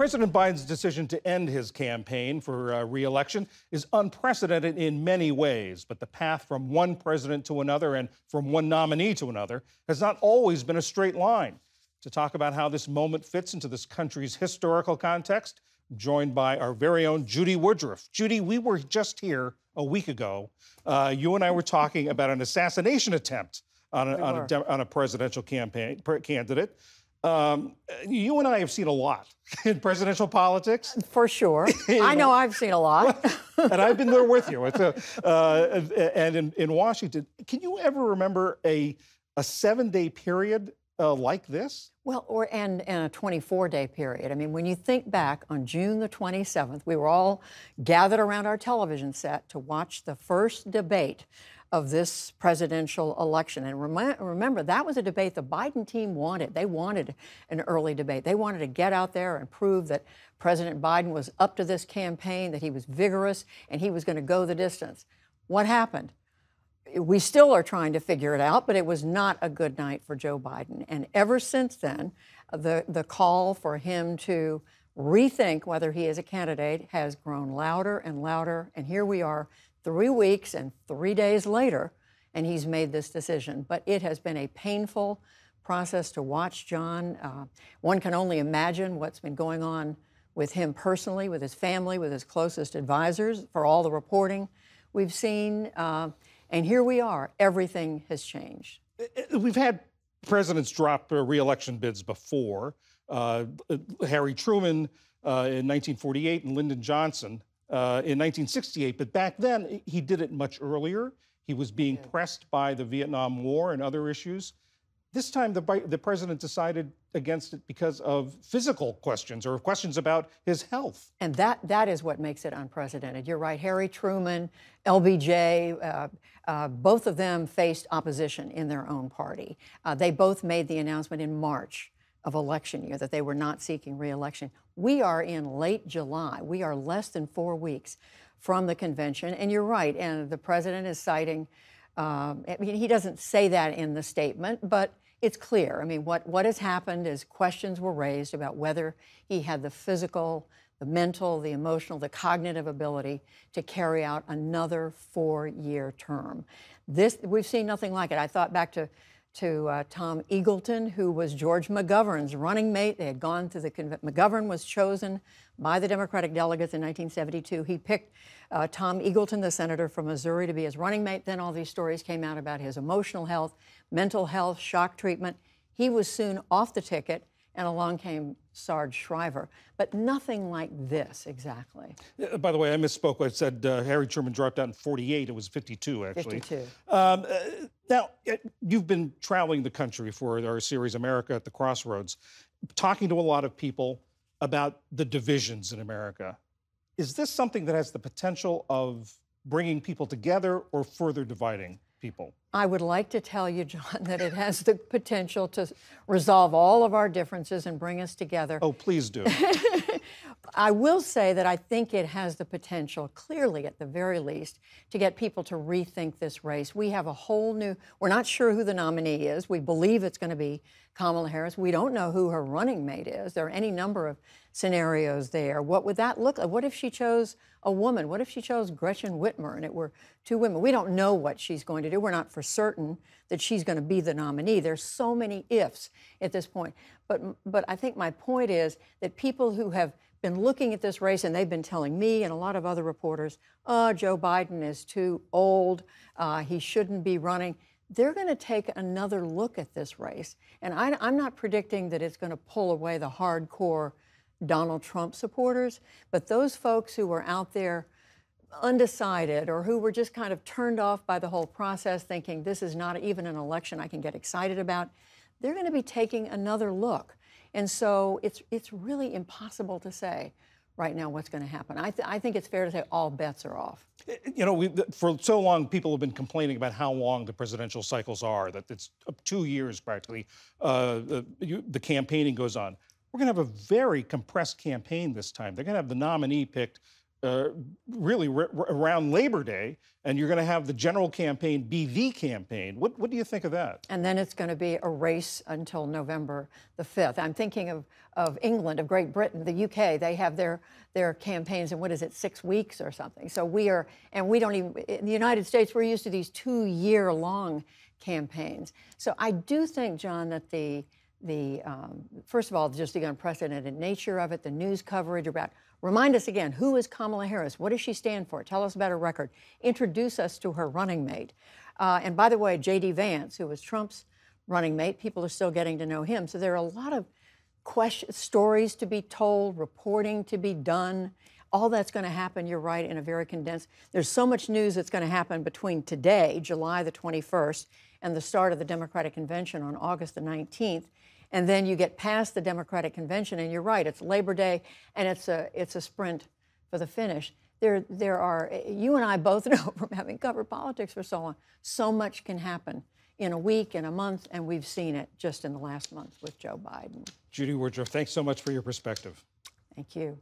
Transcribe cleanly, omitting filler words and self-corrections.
President Biden's decision to end his campaign for re-election is unprecedented in many ways, but the path from one president to another and from one nominee to another has not always been a straight line. To talk about how this moment fits into this country's historical context, I'm joined by our very own Judy Woodruff. Judy, we were just here a week ago. You and I were talking about an assassination attempt on a presidential candidate. You and I have seen a lot in presidential politics. For sure. I know I've seen a lot. And I've been there with you. And in Washington, can you ever remember a 7-day period like this? Well, and a 24-day period. I mean, when you think back on June the 27th, we were all gathered around our television set to watch the first debate of this presidential election. And remember, that was a debate the Biden team wanted. They wanted an early debate. They wanted to get out there and prove that President Biden was up to this campaign, that he was vigorous, and he was going to go the distance. What happened? We still are trying to figure it out, but it was not a good night for Joe Biden. And ever since then, the call for him to rethink whether he is a candidate has grown louder and louder. And here we are 3 weeks and 3 days later, and he's made this decision. But it has been a painful process to watch, John. One can only imagine what's been going on with him personally, with his family, with his closest advisors, for all the reporting we've seen. And here we are. Everything has changed. We've had presidents drop re-election bids before. Harry Truman in 1948 and Lyndon Johnson in 1968. But back then, he did it much earlier. He was being pressed by the Vietnam War and other issues. This time, the president decided against it because of physical questions or questions about his health. And that is what makes it unprecedented. You're right. Harry Truman, LBJ, both of them faced opposition in their own party. They both made the announcement in March of election year that they were not seeking re-election. We are in late July. We are less than 4 weeks from the convention. And you're right. And the president is citing, I mean, he doesn't say that in the statement, but it's clear. I mean, what has happened is questions were raised about whether he had the physical, the mental, the emotional, the cognitive ability to carry out another 4-year term. We've seen nothing like it. I thought back to Tom Eagleton, who was George McGovern's running mate. They had gone to the convention. McGovern was chosen by the Democratic delegates in 1972. He picked Tom Eagleton, the senator from Missouri, to be his running mate. Then all these stories came out about his emotional health, mental health, shock treatment. He was soon off the ticket, and along came Sarge Shriver. But nothing like this, exactly. By the way, I misspoke. I said Harry Truman dropped out in 48. It was 52, actually. 52. Now, you've been traveling the country for our series, America at the Crossroads, talking to a lot of people about the divisions in America. Is this something that has the potential of bringing people together or further dividing people? I would like to tell you, John, that it has the potential to resolve all of our differences and bring us together. Oh, please do. I will say that I think it has the potential, clearly at the very least, to get people to rethink this race. We have a whole new, we're not sure who the nominee is. We believe it's going to be Kamala Harris. We don't know who her running mate is. There are any number of scenarios there. What would that look like? What if she chose a woman? What if she chose Gretchen Whitmer and it were 2 women? We don't know what she's going to do. We're not for certain that she's going to be the nominee. There's so many ifs at this point. But I think my point is that people who have been looking at this race, and they've been telling me and a lot of other reporters, oh, Joe Biden is too old, he shouldn't be running. They're going to take another look at this race. And I'm not predicting that it's going to pull away the hardcore Donald Trump supporters, but those folks who were out there undecided or who were just kind of turned off by the whole process, thinking this is not even an election I can get excited about, they're going to be taking another look. And so it's really impossible to say right now what's going to happen. I think it's fair to say all bets are off. You know, for so long, people have been complaining about how long the presidential cycles are, that it's 2 years practically. The campaigning goes on. We're going to have a very compressed campaign this time. They're going to have the nominee picked really around Labor Day, and you're going to have the general campaign be the campaign. What do you think of that? And then it's going to be a race until November the 5th. I'm thinking of England, of Great Britain, the UK. They have their campaigns in, what is it, 6 weeks or something. So we don't even, in the United States, we're used to these 2-year-long campaigns. So I do think, John, that first of all, just the unprecedented nature of it, the news coverage about, remind us again, who is Kamala Harris? What does she stand for? Tell us about her record. Introduce us to her running mate. And by the way, J.D. Vance, who was Trump's running mate, people are still getting to know him. So there are a lot of stories to be told, reporting to be done. All that's going to happen, you're right, in a very condensed. There's so much news that's going to happen between today, July the 21st, and the start of the Democratic Convention on August the 19th. And then you get past the Democratic Convention, and you're right, it's Labor Day, and it's a sprint for the finish. There are, you and I both know from having covered politics for so long, so much can happen in a week, in a month, and we've seen it just in the last month with Joe Biden. Judy Woodruff, thanks so much for your perspective. Thank you.